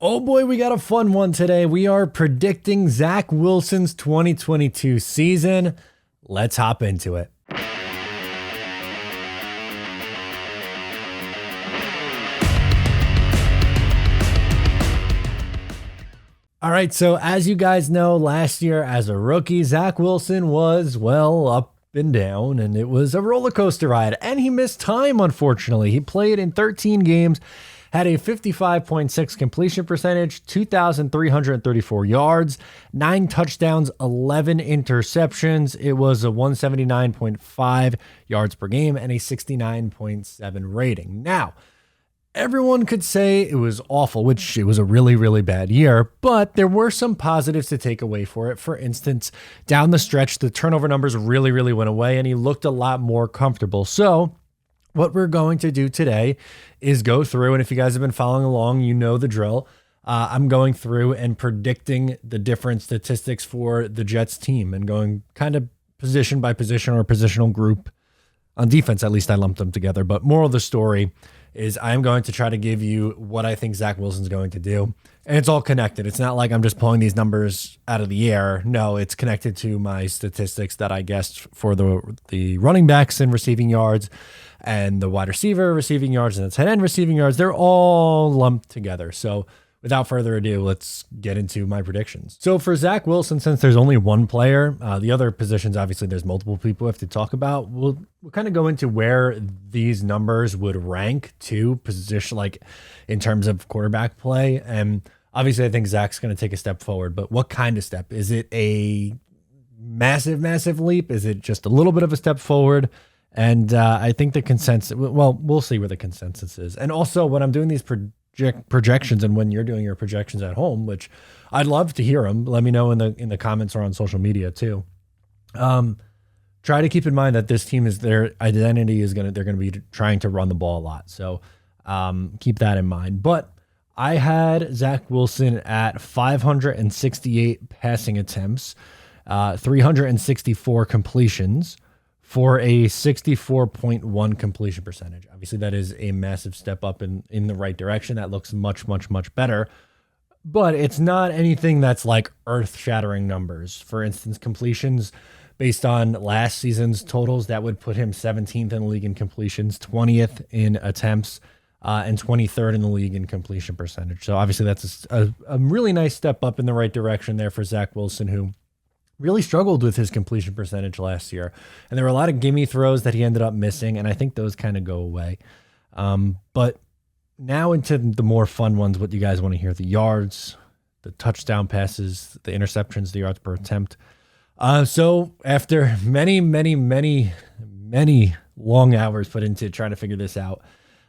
Oh boy, we got a fun one today. We are predicting Zach Wilson's 2022 season. Let's hop into it. All right, so as you guys know, last year as a rookie, Zach Wilson was, well, up and down, and it was a roller coaster ride, and he missed time, unfortunately. He played in 13 games, had a 55.6 completion percentage, 2,334 yards, 9 touchdowns, 11 interceptions. It was a 179.5 yards per game and a 69.7 rating. Now, everyone could say it was awful, which it was a really, really bad year, but there were some positives to take away for it. For instance, down the stretch, the turnover numbers really, really went away, and he looked a lot more comfortable. So what we're going to do today is go through, and if you guys have been following along, you know the drill. I'm going through and predicting the different statistics for the Jets team and going kind of position by position or positional group. On defense, at least I lumped them together. But moral of the story is I'm going to try to give you what I think Zach Wilson's going to do. And it's all connected. It's not like I'm just pulling these numbers out of the air. No, it's connected to my statistics that I guessed for the running backs and receiving yards and the wide receiver receiving yards and the tight end receiving yards. They're all lumped together. So without further ado, let's get into my predictions. So for Zach Wilson, since there's only one player, the other positions, obviously there's multiple people we have to talk about. We'll kind of go into where these numbers would rank to position, like in terms of quarterback play. And obviously I think Zach's going to take a step forward, but what kind of step? Is it a massive, massive leap? Is it just a little bit of a step forward? And I think the consensus, well, we'll see where the consensus is. And also when I'm doing these projections and when you're doing your projections at home, which I'd love to hear them, let me know in the comments or on social media too. Try to keep in mind that this team their identity is they're going to be trying to run the ball a lot. So keep that in mind. But I had Zach Wilson at 568 passing attempts, 364 completions, for a 64.1 completion percentage. Obviously, that is a massive step up in the right direction. That looks much, much, much better. But it's not anything that's like earth-shattering numbers. For instance, completions based on last season's totals, that would put him 17th in the league in completions, 20th in attempts, and 23rd in the league in completion percentage. So obviously, that's a really nice step up in the right direction there for Zach Wilson, who really struggled with his completion percentage last year. And there were a lot of gimme throws that he ended up missing, and I think those kind of go away. But now into the more fun ones, what you guys want to hear, the yards, the touchdown passes, the interceptions, the yards per attempt. So after many, many, many, many long hours put into trying to figure this out,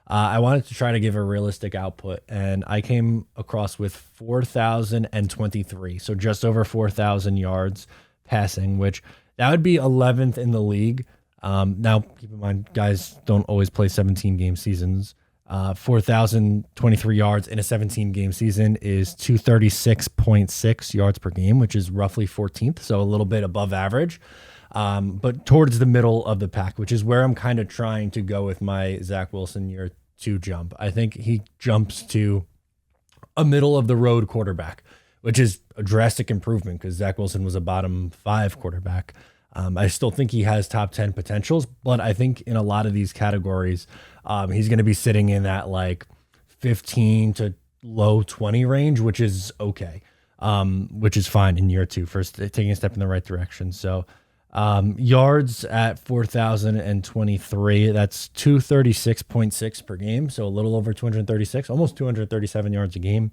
I wanted to try to give a realistic output, and I came across with 4,023. So just over 4,000 yards passing, which that would be 11th in the league. Now, keep in mind, guys don't always play 17-game seasons. 4,023 yards in a 17-game season is 236.6 yards per game, which is roughly 14th, so a little bit above average. But towards the middle of the pack, which is where I'm kind of trying to go with my Zach Wilson year 2 jump. I think he jumps to a middle of the road quarterback, which is a drastic improvement because Zach Wilson was a bottom 5 quarterback. I still think he has top 10 potentials, but I think in a lot of these categories, he's going to be sitting in that like 15 to low 20 range, which is okay, which is fine in year 2, first taking a step in the right direction. So yards at 4,023, that's 236.6 per game. So a little over 236, almost 237 yards a game.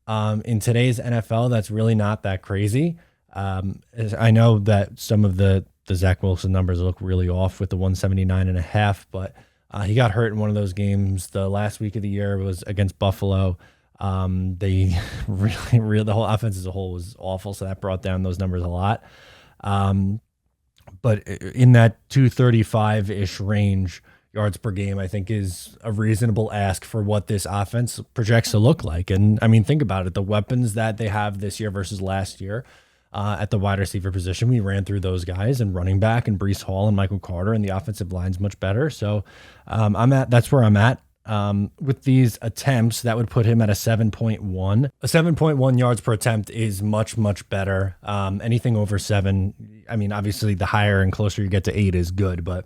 In today's NFL, that's really not that crazy. I know that some of the Zach Wilson numbers look really off with the 179.5, but he got hurt in one of those games. The last week of the year was against Buffalo. They really, the whole offense as a whole was awful. So that brought down those numbers a lot. But in that 235-ish range, yards per game, I think is a reasonable ask for what this offense projects to look like. And I mean, think about it. The weapons that they have this year versus last year at the wide receiver position, we ran through those guys, and running back and Breece Hall and Michael Carter, and the offensive line's much better. So that's where I'm at. with these attempts, that would put him at a 7.1. A 7.1 yards per attempt is much, much better. Anything over 7, I mean, obviously the higher and closer you get to 8 is good, but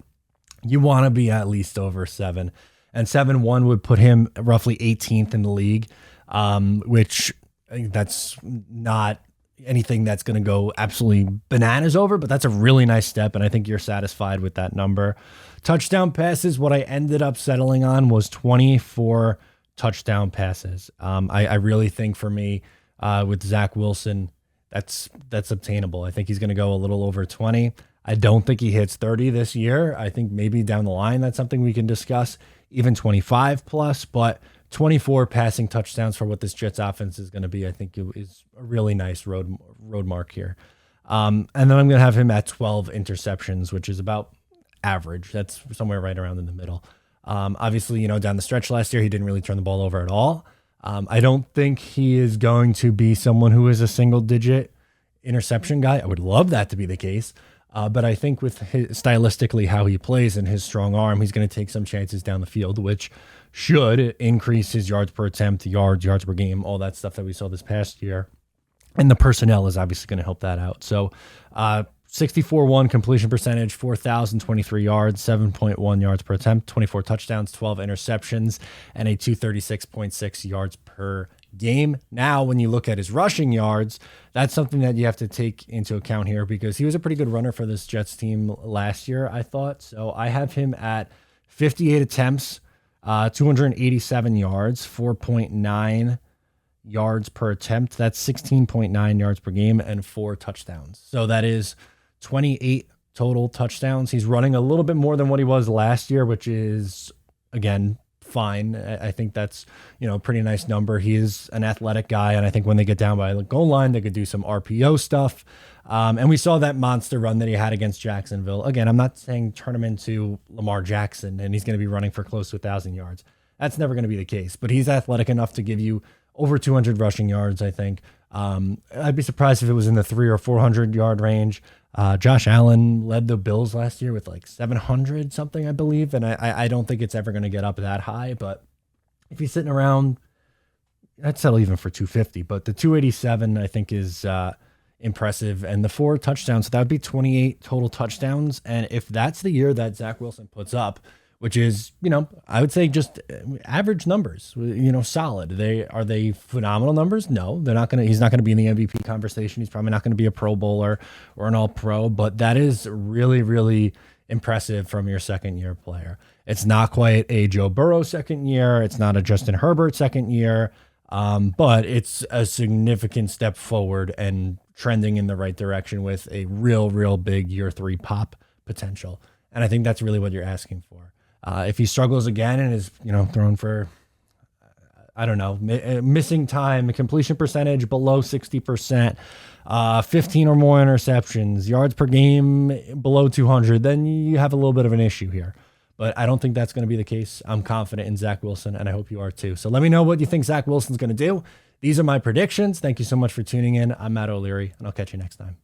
you want to be at least over 7. And 7.1 would put him roughly 18th in the league, which that's not anything that's going to go absolutely bananas over, but that's a really nice step, and I think you're satisfied with that number. Touchdown passes, what I ended up settling on was 24 touchdown passes. I really think for me, with Zach Wilson, that's obtainable. I think he's going to go a little over 20. I don't think he hits 30 this year. I think maybe down the line that's something we can discuss, even 25 plus, but 24 passing touchdowns for what this Jets offense is going to be, I think is a really nice road mark here. And then I'm going to have him at 12 interceptions, which is about average. That's somewhere right around in the middle. Obviously, down the stretch last year, he didn't really turn the ball over at all. I don't think he is going to be someone who is a single digit interception guy. I would love that to be the case. But I think with stylistically how he plays and his strong arm, he's going to take some chances down the field, which should increase his yards per attempt, yards per game, all that stuff that we saw this past year. And the personnel is obviously going to help that out. So 64-1 completion percentage, 4,023 yards, 7.1 yards per attempt, 24 touchdowns, 12 interceptions, and a 236.6 yards per game. Now, when you look at his rushing yards, that's something that you have to take into account here because he was a pretty good runner for this Jets team last year, I thought. So I have him at 58 attempts, 287 yards, 4.9 yards per attempt. That's 16.9 yards per game and 4 touchdowns. So that is 28 total touchdowns. He's running a little bit more than what he was last year, which is, again, fine. I think that's, a pretty nice number. He is an athletic guy, and I think when they get down by the goal line, they could do some RPO stuff. And we saw that monster run that he had against Jacksonville. Again, I'm not saying turn him into Lamar Jackson and he's going to be running for close to 1,000 yards. That's never going to be the case, but he's athletic enough to give you over 200 rushing yards, I think. I'd be surprised if it was in the 300 or 400 yard range. Josh Allen led the Bills last year with like 700 something, I believe. And I don't think it's ever going to get up that high, but if he's sitting around, I'd settle even for 250, but the 287 I think is impressive. And the 4 touchdowns, so that would be 28 total touchdowns. And if that's the year that Zach Wilson puts up, which is, I would say just average numbers, solid. Are they phenomenal numbers? No, they're not he's not going to be in the MVP conversation. He's probably not going to be a Pro Bowler or an All Pro, but that is really, really impressive from your second year player. It's not quite a Joe Burrow second year. It's not a Justin Herbert second year, but it's a significant step forward and trending in the right direction with a real, real big year 3 pop potential. And I think that's really what you're asking for. If he struggles again and is, thrown for, missing time, completion percentage below 60%, 15 or more interceptions, yards per game below 200, then you have a little bit of an issue here. But I don't think that's going to be the case. I'm confident in Zach Wilson, and I hope you are too. So let me know what you think Zach Wilson's going to do. These are my predictions. Thank you so much for tuning in. I'm Matt O'Leary, and I'll catch you next time.